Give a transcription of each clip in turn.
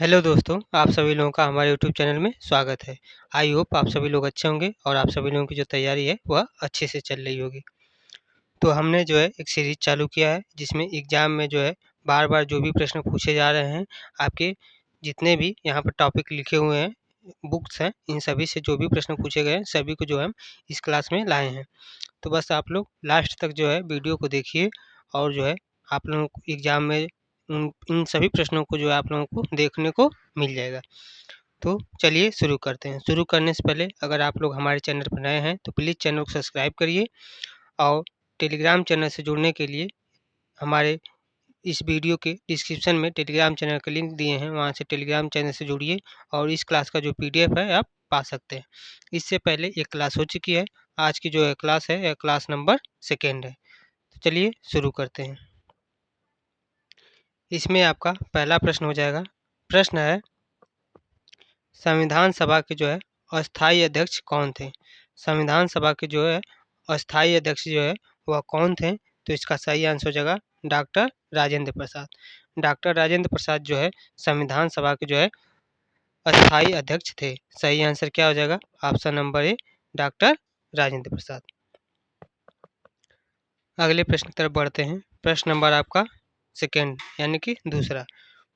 Hello दोस्तों, आप सभी लोगों का हमारे यूट्यूब चैनल में स्वागत है। आई होप आप सभी लोग अच्छे होंगे और आप सभी लोगों की जो तैयारी है वह अच्छे से चल रही होगी। तो हमने जो है एक सीरीज़ चालू किया है जिसमें एग्ज़ाम में जो है बार-बार जो भी प्रश्न पूछे जा रहे हैं, आपके जितने भी यहाँ पर टॉपिक लिखे हुए हैं, बुक्स हैं, इन सभी से जो भी प्रश्न पूछे गए हैं सभी को जो है हम इस क्लास में लाए हैं। तो बस आप लोग लास्ट तक जो है वीडियो को देखिए और जो है आप लोगों को एग्ज़ाम में इन सभी प्रश्नों को जो है आप लोगों को देखने को मिल जाएगा। तो चलिए शुरू करते हैं। शुरू करने से पहले अगर आप लोग हमारे चैनल पर नए हैं तो प्लीज़ चैनल को सब्सक्राइब करिए और टेलीग्राम चैनल से जुड़ने के लिए हमारे इस वीडियो के डिस्क्रिप्शन में टेलीग्राम चैनल का लिंक दिए हैं, वहाँ से टेलीग्राम चैनल से जुड़िए और इस क्लास का जो पीडीएफ है आप पा सकते हैं। इससे पहले एक क्लास हो चुकी है, आज की जो क्लास है यह क्लास नंबर 2 है। तो चलिए शुरू करते हैं। इसमें आपका पहला प्रश्न हो जाएगा। प्रश्न है, संविधान सभा के जो है अस्थाई अध्यक्ष कौन थे? संविधान सभा के जो है अस्थाई अध्यक्ष जो है वह कौन थे? तो इसका सही आंसर हो जाएगा डॉक्टर राजेंद्र प्रसाद। डॉक्टर राजेंद्र प्रसाद जो है संविधान सभा के जो है अस्थाई अध्यक्ष थे। सही आंसर क्या हो जाएगा? Option number A, doctor Rajendra Prasad. अगले प्रश्न की तरफ बढ़ते हैं। प्रश्न नंबर आपका सेकेंड यानी कि दूसरा।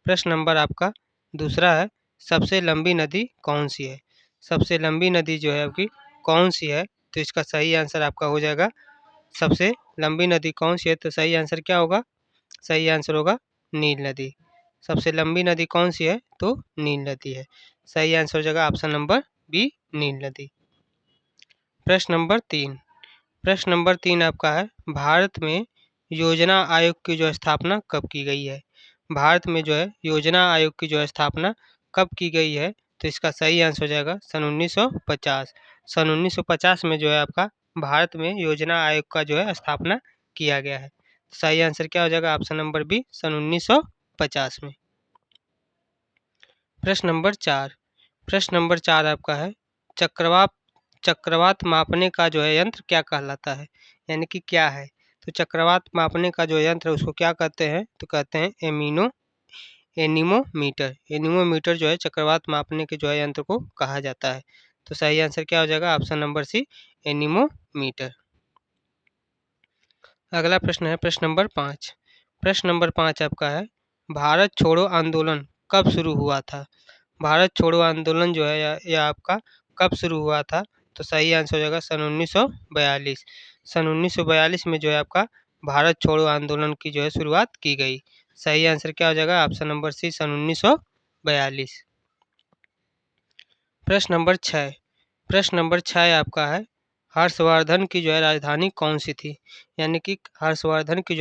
प्रश्न नंबर आपका दूसरा है, सबसे लंबी नदी कौन सी है? सबसे लंबी नदी जो है आपकी कौन सी है? तो इसका सही आंसर आपका हो जाएगा, सबसे लंबी नदी कौन सी है? तो सही आंसर क्या होगा? सही आंसर होगा नील नदी। सबसे लंबी नदी कौन सी है? तो नील नदी है। सही आंसर हो जाएगा ऑप्शन नंबर बी, नील नदी। प्रश्न नंबर 3। प्रश्न नंबर 3 आपका है, भारत में योजना आयोग की जो स्थापना कब की गई है? भारत में जो है योजना आयोग की जो स्थापना कब की गई है? तो इसका सही आंसर हो जाएगा सन 1950। सन 1950 में जो है आपका भारत में योजना आयोग का जो है स्थापना किया गया है। सही आंसर क्या हो जाएगा? ऑप्शन नंबर बी, सन 1950 में। प्रश्न नंबर 4। प्रश्न नंबर 4 आपका है, चक्रवात चक्रवात मापने का जो है यंत्र क्या कहलाता है? यानी कि क्या है? तो चक्रवात मापने का जो यंत्र है उसको क्या कहते हैं? तो कहते हैं एनीमोमीटर। एनीमोमीटर जो है चक्रवात मापने के जो है यंत्र को कहा जाता है। तो सही आंसर क्या हो जाएगा? Option number C, anemometer. अगला प्रश्न है प्रश्न नंबर 5। प्रश्न नंबर 5 आपका है, भारत छोड़ो आंदोलन कब शुरू हुआ था? भारत छोड़ो आंदोलन जो है यह आपका कब शुरू हुआ था? तो सही आंसर हो जाएगा सन 1942। सन 1942 में जो है आपका भारत छोड़ो आंदोलन की जो है शुरुआत की गई। सही आंसर क्या हो जाएगा? ऑप्शन नंबर सी, सन 1942। प्रश्न नंबर 6। प्रश्न नंबर 6 आपका है, हर्षवर्धन की जो है राजधानी कौन सी थी? यानी कि हर्षवर्धन की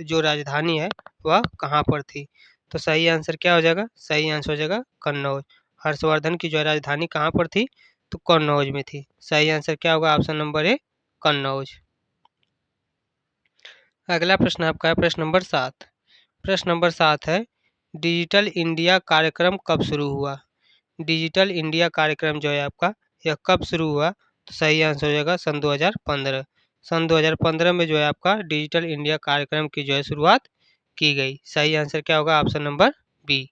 जो राजधानी है वह कहाँ पर थी? तो सही आंसर क्या हो जाएगा? सही आंसर हो जाएगा कन्नौज। हर्षवर्धन की जो है राजधानी कहाँ पर थी? तो कन्नौज में थी। सही आंसर क्या होगा? ऑप्शन नंबर ए, कन्नौज। अगला प्रश्न आपका है प्रश्न नंबर 7। प्रश्न नंबर 7 है, डिजिटल इंडिया कार्यक्रम कब शुरू हुआ? डिजिटल इंडिया कार्यक्रम जो है आपका यह कब शुरू हुआ? तो सही आंसर हो जाएगा सन 2015। सन 2015 में जो है आपका डिजिटल इंडिया कार्यक्रम की जो है शुरुआत की गई। सही आंसर क्या होगा? Option number B.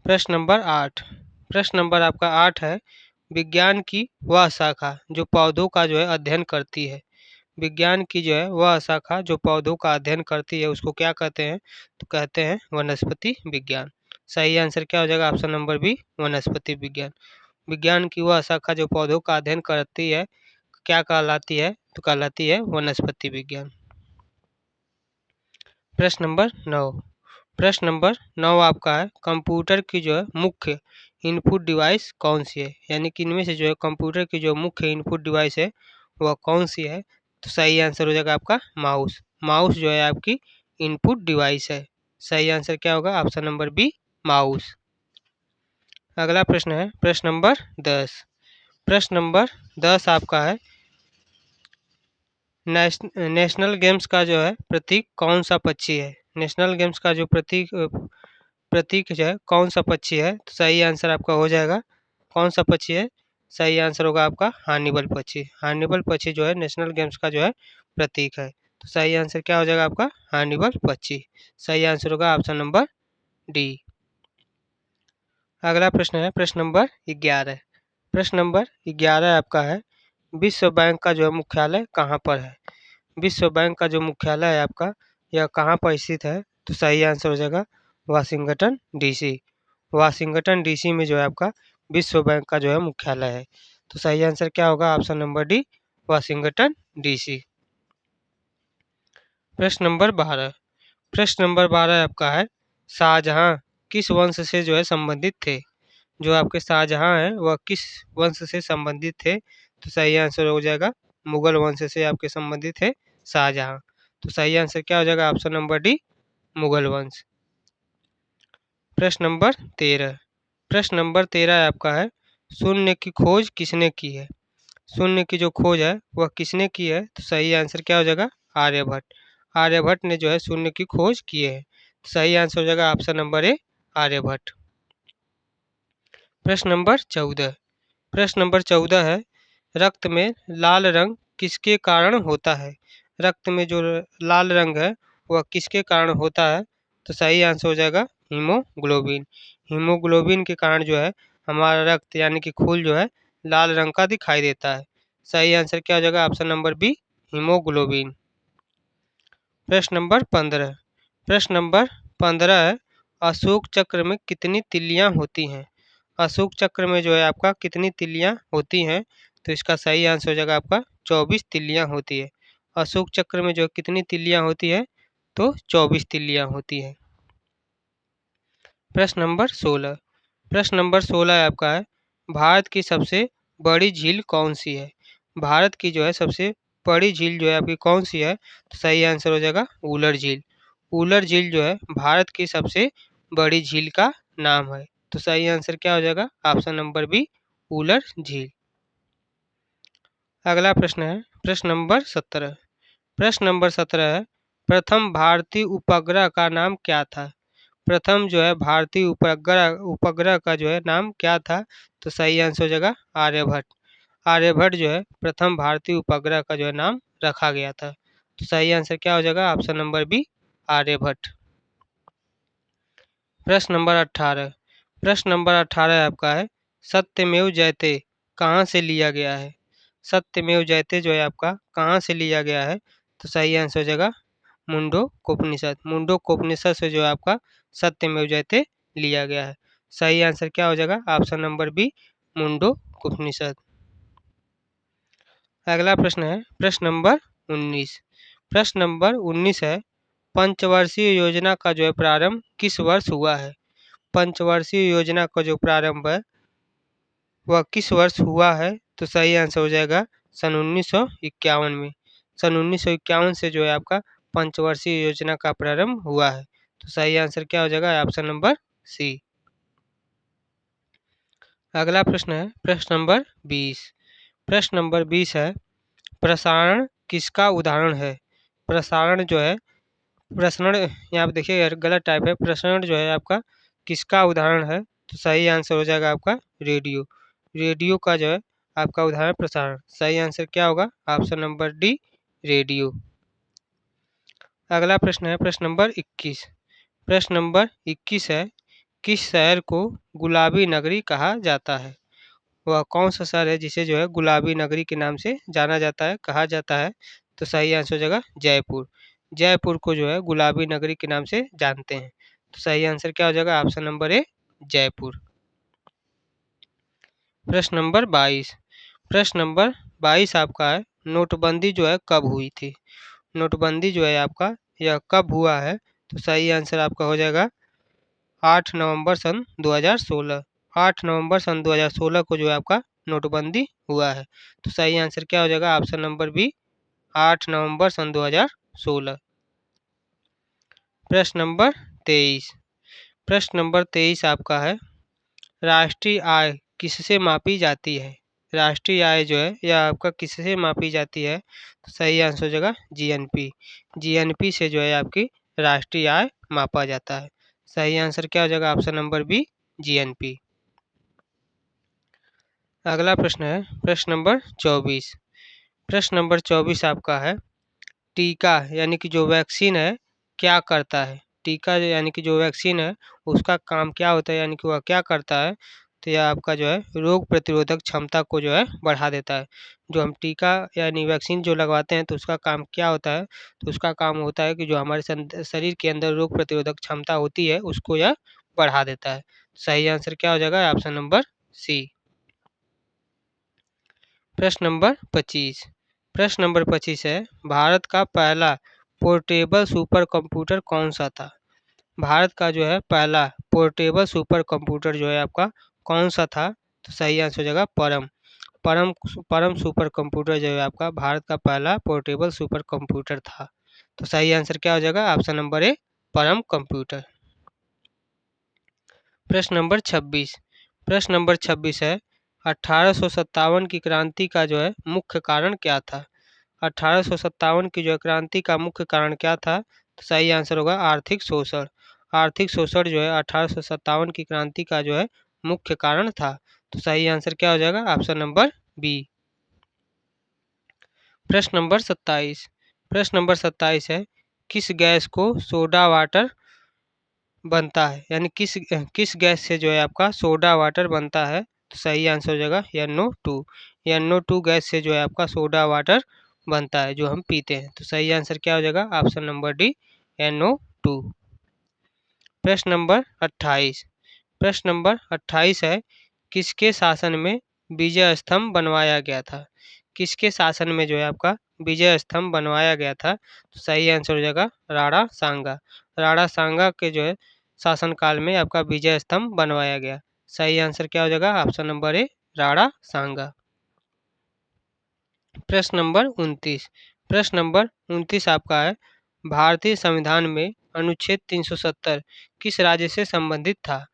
प्रश्न नंबर 8। प्रश्न नंबर आपका 8 है, विज्ञान की वह शाखा जो पौधों का जो है अध्ययन करती है। विज्ञान की जो है वह शाखा जो पौधों का अध्ययन करती है उसको क्या कहते हैं? तो कहते हैं वनस्पति विज्ञान। सही आंसर क्या हो जाएगा? ऑप्शन नंबर बी, वनस्पति विज्ञान। विज्ञान की वह शाखा जो पौधों का अध्ययन करती है क्या कहलाती है? तो कहलाती है वनस्पति विज्ञान। प्रश्न नंबर 9। प्रश्न नंबर 9 आपका है, कंप्यूटर की जो है मुख्य इनपुट डिवाइस कौन सी है? यानी कि इनमें से जो है कंप्यूटर की जो मुख्य इनपुट डिवाइस है वह कौन सी है? तो सही आंसर हो जाएगा आपका माउस। माउस जो है आपकी इनपुट डिवाइस है। सही आंसर क्या होगा? Option number B, mouse. अगला प्रश्न है प्रश्न नंबर 10। प्रश्न नंबर 10 आपका है, नेशनल गेम्स का जो है प्रतीक कौन सा पक्षी है? नेशनल गेम्स का जो प्रतीक जो है कौन सा पक्षी है? तो सही आंसर आपका हो जाएगा कौन सा पक्षी है? सही आंसर होगा आपका हार्निबल पक्षी। हार्निबल पक्षी जो है नेशनल गेम्स का जो है प्रतीक है। तो सही आंसर क्या हो जाएगा आपका? हार्निबल पक्षी। सही आंसर होगा ऑप्शन नंबर डी। अगला प्रश्न है प्रश्न नंबर 11। प्रश्न नंबर 11 आपका है, विश्व बैंक का जो है मुख्यालय कहाँ पर है? विश्व बैंक का जो मुख्यालय है आपका, यह कहाँ पर स्थित है? तो सही आंसर हो जाएगा वाशिंगटन डीसी। वाशिंगटन डीसी में जो है आपका विश्व बैंक का जो है मुख्यालय है। तो सही आंसर क्या होगा? Option number D, Washington DC. प्रश्न नंबर 12। प्रश्न नंबर 12 आपका है, शाहजहां किस वंश से जो है संबंधित थे? जो आपके शाहजहां हैं वह किस वंश से संबंधित थे? तो सही आंसर हो जाएगा मुगल वंश से आपके संबंधित है शाहजहां। तो सही आंसर क्या हो जाएगा? ऑप्शन नंबर डी, मुगल वंश। प्रश्न नंबर 13। प्रश्न नंबर 13 आपका है, शून्य की खोज किसने की है? शून्य की जो खोज है वह किसने की है? तो सही आंसर क्या हो जाएगा? आर्यभट्ट। आर्यभट्ट ने जो है शून्य की खोज की है। सही आंसर हो जाएगा ऑप्शन नंबर ए, आर्यभट्ट। प्रश्न नंबर 14। प्रश्न नंबर 14 है, रक्त में लाल रंग किसके कारण होता है? रक्त में जो लाल रंग है वह किसके कारण होता है? तो सही आंसर हो जाएगा हीमोग्लोबिन। हीमोग्लोबिन के कारण जो है हमारा रक्त यानी कि खून जो है लाल रंग का दिखाई देता है। सही आंसर क्या हो जाएगा? Option number B, haemoglobin. प्रश्न नंबर 15। प्रश्न नंबर 15 है, अशोक चक्र में कितनी तिल्लियां होती हैं? अशोक चक्र में जो है आपका कितनी तिल्लियां होती हैं? तो इसका सही आंसर हो जाएगा आपका 24 तिल्लियां होती है। अशोक चक्र में जो कितनी तिल्लियां होती है? तो 24 तिल्लियां होती है। प्रश्न नंबर 16। प्रश्न नंबर 16 आपका है, भारत की सबसे बड़ी झील कौन सी है? भारत की जो है सबसे बड़ी झील जो है आपकी कौन सी है? तो सही आंसर हो जाएगा उलर झील। उलर झील जो है भारत की सबसे बड़ी झील का नाम है। तो सही आंसर क्या हो जाएगा? ऑप्शन नंबर बी, उलर झील। अगला प्रश्न है प्रश्न नंबर 17। प्रश्न नंबर 17 है, प्रथम भारतीय उपग्रह का नाम क्या था? प्रथम जो है भारतीय उपग्रह का जो है नाम क्या था? तो सही आंसर हो जाएगा आर्यभट्ट। आर्यभट्ट जो है प्रथम भारतीय उपग्रह का जो है नाम रखा गया था। तो सही आंसर क्या हो जाएगा? Option number B, Aryabhata. प्रश्न नंबर 18। प्रश्न नंबर 18 आपका है, सत्यमेव जयते कहाँ से लिया गया है? सत्यमेव जयते जो है आपका कहाँ से लिया गया है? तो सही आंसर हो जाएगा मुंडोकोपनिषद। मुंडोकोपनिषद से जो है आपका सत्यमेव जयते लिया गया है। सही आंसर क्या हो जाएगा? Option number B, Mundakopanishad. अगला प्रश्न है प्रश्न नंबर 19। प्रश्न नंबर 19 है, पंचवर्षीय योजना का जो है प्रारंभ किस वर्ष हुआ है? पंचवर्षीय योजना का जो प्रारंभ है वह किस वर्ष हुआ है? तो सही आंसर हो जाएगा सन 1951 में। सन 1951 से जो है आपका पंचवर्षीय योजना का प्रारंभ हुआ है। तो सही आंसर क्या हो जाएगा? Option number C. अगला प्रश्न है प्रश्न नंबर 20। प्रश्न नंबर 20 है, प्रसारण किसका उदाहरण है? प्रसारण जो है प्रसरण, यहाँ पे देखिए गलत टाइप है। प्रसरण जो है आपका किसका उदाहरण है? तो सही आंसर हो जाएगा आपका रेडियो। रेडियो का जो है आपका उदाहरण प्रसारण। सही आंसर क्या होगा? Option number D, radio. अगला प्रश्न है प्रश्न नंबर 21। प्रश्न नंबर 21 है, किस शहर को गुलाबी नगरी कहा जाता है? वह कौन सा शहर है जिसे जो है गुलाबी नगरी के नाम से जाना जाता है, कहा जाता है? तो सही आंसर हो जाएगा जयपुर। जयपुर को जो है गुलाबी नगरी के नाम से जानते हैं। तो सही आंसर क्या हो जाएगा? ऑप्शन नंबर ए, जयपुर। प्रश्न नंबर 22। प्रश्न नंबर 22 आपका है, नोटबंदी जो है कब हुई थी? नोटबंदी जो है आपका यह कब हुआ है? तो सही आंसर आपका हो जाएगा 8 नवंबर सन 2016। 8 नवंबर सन 2016 को जो है आपका नोटबंदी हुआ है। तो सही आंसर क्या हो जाएगा? ऑप्शन नंबर बी, 8 नवंबर सन 2016। प्रश्न नंबर 23। प्रश्न नंबर 23 आपका है, राष्ट्रीय आय किससे मापी जाती है? राष्ट्रीय आय जो है यह आपका किससे मापी जाती है? तो सही आंसर हो जाएगा जीएनपी। जीएनपी से जो है आपकी राष्ट्रीय आय मापा जाता है। सही आंसर क्या हो जाएगा? Option number B, GNP. अगला प्रश्न है प्रश्न नंबर 24। प्रश्न नंबर 24 आपका है, टीका यानी कि जो वैक्सीन है क्या करता है? टीका यानी कि जो वैक्सीन है उसका काम क्या होता है, यानी कि वह क्या करता है, तो यह आपका जो है रोग प्रतिरोधक क्षमता को जो है बढ़ा देता है। जो हम टीका यानी वैक्सीन जो लगवाते हैं तो उसका काम क्या होता है, तो उसका काम होता है कि जो हमारे शरीर के अंदर रोग प्रतिरोधक क्षमता होती है उसको यह बढ़ा देता है। सही आंसर क्या हो जाएगा, ऑप्शन नंबर सी। प्रश्न नंबर 25। प्रश्न नंबर 25 है, भारत का पहला पोर्टेबल सुपर कंप्यूटर कौन सा था। भारत का जो है पहला पोर्टेबल सुपर कंप्यूटर जो है आपका कौन सा था, तो सही आंसर हो जाएगा परम। परम परम सुपर कंप्यूटर जो है आपका भारत का पहला पोर्टेबल सुपर कंप्यूटर था। तो सही आंसर क्या हो जाएगा, ऑप्शन नंबर ए, परम कंप्यूटर। प्रश्न नंबर 26। प्रश्न नंबर 26 है, 1857 की क्रांति का जो है मुख्य कारण क्या था। 1857 की जो है क्रांति का मुख्य कारण क्या था, तो सही आंसर होगा आर्थिक शोषण। आर्थिक शोषण जो है 1857 की क्रांति का जो है मुख्य कारण था। तो सही आंसर क्या हो जाएगा, ऑप्शन नंबर बी। प्रश्न नंबर 27। प्रश्न नंबर 27 है, किस गैस को सोडा वाटर बनता है, यानी किस गैस से जो है आपका सोडा वाटर बनता है, तो सही आंसर हो जाएगा NO2। NO2 गैस से जो है आपका सोडा वाटर बनता है जो हम पीते हैं। तो सही आंसर क्या हो जाएगा, ऑप्शन नंबर डी, NO2। प्रश्न नंबर 28। प्रश्न नंबर 28 है, किसके शासन में विजय स्तंभ बनवाया गया था। किसके शासन में जो है आपका विजय स्तंभ बनवाया गया था, तो सही आंसर हो जाएगा राणा सांगा। राणा सांगा के जो है शासनकाल में आपका विजय स्तंभ बनवाया गया। सही आंसर क्या हो जाएगा, ऑप्शन नंबर ए, राणा सांगा। प्रश्न नंबर 29। प्रश्न नंबर 29 आपका है, भारतीय संविधान में अनुच्छेद 370 किस राज्य से संबंधित था।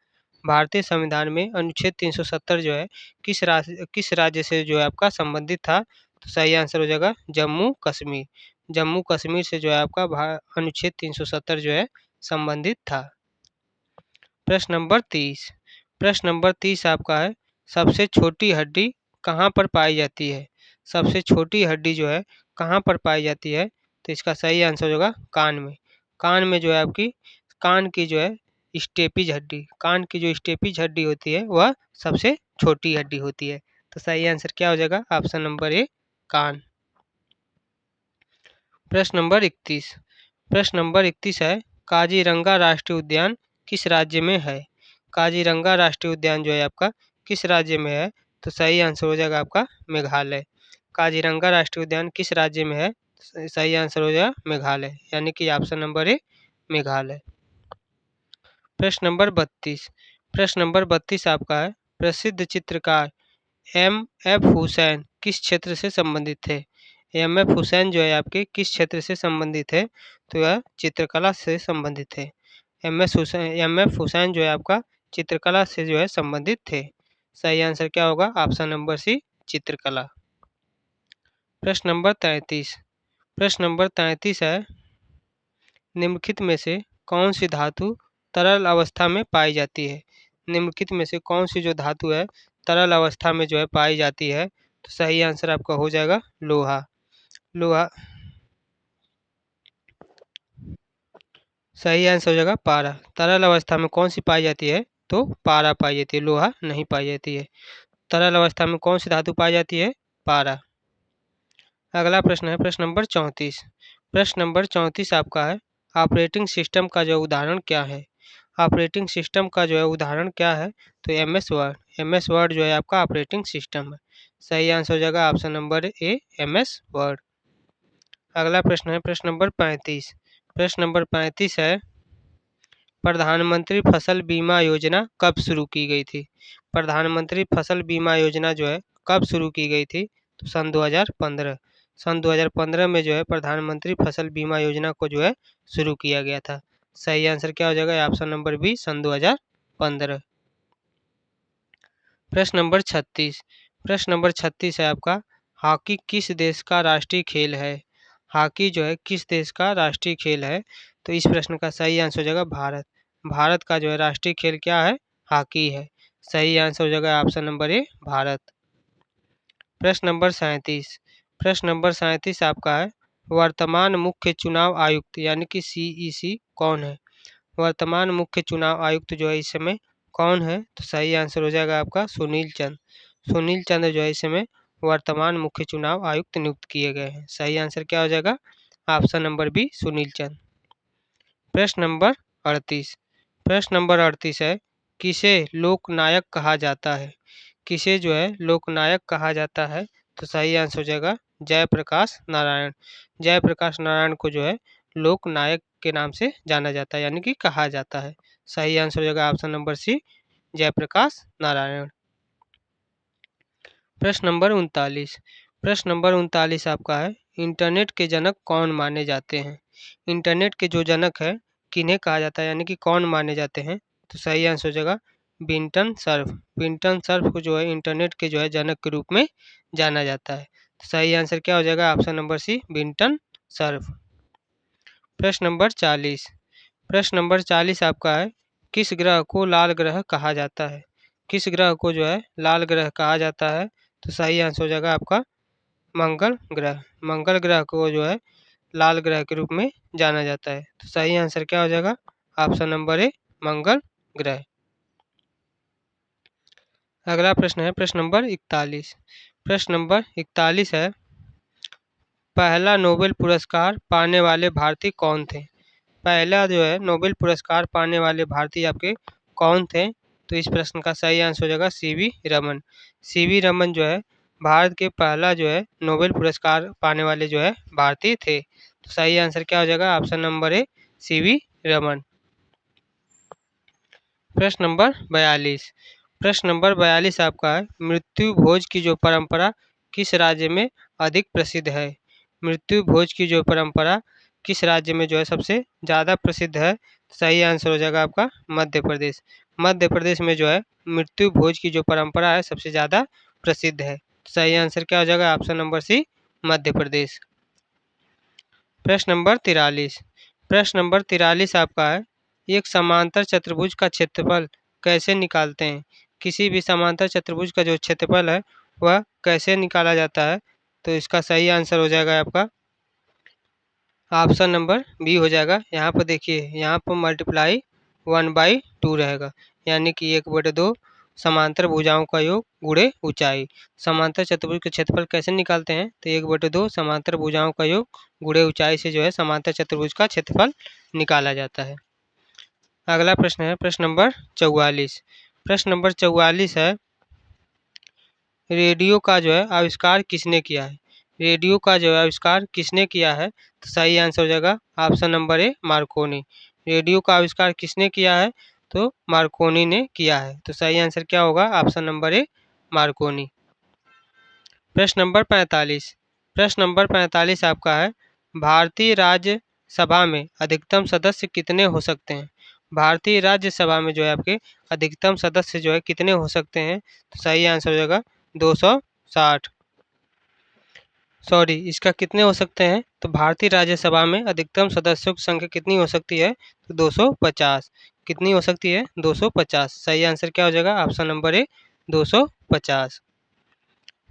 भारतीय संविधान में अनुच्छेद 370 जो है किस राज्य से जो है आपका संबंधित था, तो सही आंसर हो जाएगा जम्मू कश्मीर। जम्मू कश्मीर से जो है आपका अनुच्छेद 370 जो है संबंधित था। प्रश्न नंबर 30। प्रश्न नंबर 30 आपका है, सबसे छोटी हड्डी कहाँ पर पाई जाती है। सबसे छोटी हड्डी जो है कहाँ पर पाई जाती है, तो इसका सही आंसर होगा कान में। कान में जो है आपकी कान की जो है स्टेपिज हड्डी, कान की जो स्टेपिज हड्डी होती है वह सबसे छोटी हड्डी होती है। तो सही आंसर क्या हो जाएगा, ऑप्शन नंबर ए, कान। प्रश्न नंबर 31। प्रश्न नंबर 31 है, काजीरंगा राष्ट्रीय उद्यान किस राज्य में है। काजीरंगा राष्ट्रीय उद्यान जो है आपका किस राज्य में है, तो सही आंसर हो जाएगा आपका मेघालय। काजीरंगा राष्ट्रीय उद्यान किस राज्य में है, सही आंसर हो जाएगा मेघालय, यानी कि ऑप्शन नंबर ए, मेघालय। प्रश्न नंबर 32। प्रश्न नंबर 32 आपका है, प्रसिद्ध चित्रकार M.F. हुसैन किस क्षेत्र से संबंधित थे। M.F. हुसैन जो है आपके किस क्षेत्र से संबंधित है, तो यह चित्रकला से संबंधित है। M.F. हुसैन जो है आपका चित्रकला से जो है संबंधित थे। सही आंसर क्या होगा, ऑप्शन नंबर सी, चित्रकला। प्रश्न नंबर 33। प्रश्न नंबर 33 है, निम्नलिखित में से कौन सी धातु तरल अवस्था में पाई जाती है। निम्नलिखित में से कौन सी जो धातु है तरल अवस्था में जो है पाई जाती है, तो सही आंसर आपका हो जाएगा लोहा। लोहा सही आंसर हो जाएगा पारा। तरल अवस्था में कौन सी पाई जाती है, तो पारा पाई जाती है, लोहा नहीं पाई जाती है। तरल अवस्था में कौन सी धातु पाई जाती है, पारा। अगला प्रश्न है प्रश्न नंबर 34। प्रश्न नंबर 34 आपका है, ऑपरेटिंग सिस्टम का जो उदाहरण क्या है। ऑपरेटिंग सिस्टम का जो है उदाहरण क्या है, तो MS वर्ड। MS वर्ड जो है आपका ऑपरेटिंग सिस्टम है। सही आंसर हो जाएगा ऑप्शन नंबर ए, MS वर्ड। अगला प्रश्न है प्रश्न नंबर 35। प्रश्न नंबर 35 है, प्रधानमंत्री फसल बीमा योजना कब शुरू की गई थी। प्रधानमंत्री फसल बीमा योजना जो है कब शुरू की गई थी, तो सन 2015। सन 2015 में जो है प्रधानमंत्री फसल बीमा योजना को जो है शुरू किया गया था। सही आंसर क्या हो जाएगा, ऑप्शन नंबर बी, सन 2015। प्रश्न नंबर 36। प्रश्न नंबर 36 है आपका, हॉकी किस देश का राष्ट्रीय खेल है। हॉकी जो है किस देश का राष्ट्रीय खेल है, तो इस प्रश्न का सही आंसर हो जाएगा भारत। भारत का जो है राष्ट्रीय खेल क्या है, हॉकी है। सही आंसर हो जाएगा ऑप्शन नंबर ए, भारत। प्रश्न नंबर 37। प्रश्न नंबर 37 आपका है, वर्तमान मुख्य चुनाव आयुक्त यानी कि CEC कौन है। वर्तमान मुख्य चुनाव आयुक्त जो है इस समय कौन है? तो सही आंसर हो जाएगा आपका सुनील चंद्र। सुनील चंद्र जो है इस समय वर्तमान मुख्य चुनाव आयुक्त नियुक्त किए गए हैं। सही आंसर क्या हो जाएगा? ऑप्शन नंबर बी सुनील चंद्र। प्रश्न नंबर 38। प्रश्न नंबर 38 है, किसे लोकनायक कहा जाता है? किसे जो है लोकनायक कहा जाता है? तो सही आंसर हो जाएगा जयप्रकाश नारायण। जयप्रकाश नारायण को जो है लोकनायक के नाम से जाना जाता है, यानी कि कहा जाता है। सही आंसर हो जाएगा option number C Jayaprakash Narayan. प्रश्न नंबर 39। प्रश्न नंबर 39 आपका है, इंटरनेट के जनक कौन माने जाते हैं? इंटरनेट के जो जनक है किन्हें कहा जाता है, यानी कि कौन माने जाते हैं? तो सही आंसर हो जाएगा बिंटन सर्फ। बिंटन सर्फ को जो है इंटरनेट के जो है जनक के रूप में जाना जाता है। तो सही आंसर क्या हो जाएगा? Option number C Vinton Cerf. प्रश्न नंबर 40। प्रश्न नंबर 40 आपका है, किस ग्रह को लाल ग्रह कहा जाता है? किस ग्रह को जो है लाल ग्रह कहा जाता है? तो सही आंसर हो जाएगा आपका मंगल ग्रह। मंगल ग्रह को जो है लाल ग्रह के रूप में जाना जाता है। तो सही आंसर क्या हो जाएगा? ऑप्शन नंबर ए मंगल ग्रह। अगला प्रश्न है प्रश्न नंबर 41। प्रश्न नंबर 41 है, पहला नोबेल पुरस्कार पाने वाले भारतीय कौन थे? पहला जो है नोबेल पुरस्कार पाने वाले भारतीय आपके कौन थे? तो इस प्रश्न का सही आंसर हो जाएगा सीवी रमन। सीवी रमन जो है भारत के पहला जो है नोबेल पुरस्कार पाने वाले जो है भारतीय थे। तो सही आंसर क्या हो जाएगा? ऑप्शन नंबर ए सीवी रमन। प्रश्न नंबर 42। प्रश्न नंबर 42 आपका है, मृत्यु भोज की जो परंपरा किस राज्य में अधिक प्रसिद्ध है? मृत्यु भोज की जो परंपरा किस राज्य में जो है सबसे ज़्यादा प्रसिद्ध है? सही आंसर हो जाएगा आपका मध्य प्रदेश। मध्य प्रदेश में जो है मृत्यु भोज की जो परंपरा है सबसे ज़्यादा प्रसिद्ध है। सही आंसर क्या हो जाएगा? ऑप्शन नंबर सी मध्य प्रदेश। प्रश्न नंबर 43। प्रश्न नंबर 43 आपका है, एक समांतर चतुर्भुज का क्षेत्रफल कैसे निकालते हैं? किसी भी समांतर चतुर्भुज का जो क्षेत्रफल है वह कैसे निकाला जाता है? तो इसका सही आंसर हो जाएगा आपका ऑप्शन नंबर बी हो जाएगा। यहाँ पर देखिए, यहाँ पर मल्टीप्लाई 1/2 रहेगा, यानी कि 1/2 समांतर भुजाओं का योग गुणे ऊंचाई। समांतर चतुर्भुज का क्षेत्रफल कैसे निकालते हैं? तो 1/2 समांतर भुजाओं का योग गुणे ऊंचाई से जो है समांतर चतुर्भुज का क्षेत्रफल निकाला जाता है। अगला प्रश्न है प्रश्न नंबर 44। प्रश्न नंबर 44 है, रेडियो का जो है आविष्कार किसने किया है? रेडियो का जो है आविष्कार किसने किया है? तो सही आंसर हो जाएगा ऑप्शन नंबर ए मार्कोनी। रेडियो का आविष्कार किसने किया है? तो मार्कोनी ने किया है। तो सही आंसर क्या होगा? ऑप्शन नंबर ए मार्कोनी। प्रश्न नंबर 45। प्रश्न नंबर 45 आपका है, भारतीय राज्य सभा में अधिकतम सदस्य कितने हो सकते हैं? भारतीय राज्य सभा में जो है आपके अधिकतम सदस्य जो है कितने हो सकते हैं? तो सही आंसर हो जाएगा 260। सॉरी, इसका कितने हो सकते हैं? तो भारतीय राज्यसभा में अधिकतम सदस्यों की संख्या कितनी हो सकती है? तो 250। कितनी हो सकती है? 250। सही आंसर क्या हो जाएगा? ऑप्शन नंबर ए 250।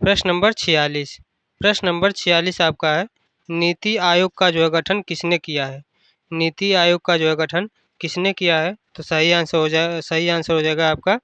प्रश्न नंबर 46। प्रश्न नंबर 46 आपका है, नीति आयोग का जो है गठन किसने किया है? नीति आयोग का जो है गठन किसने किया है? तो सही आंसर हो जाएगा आपका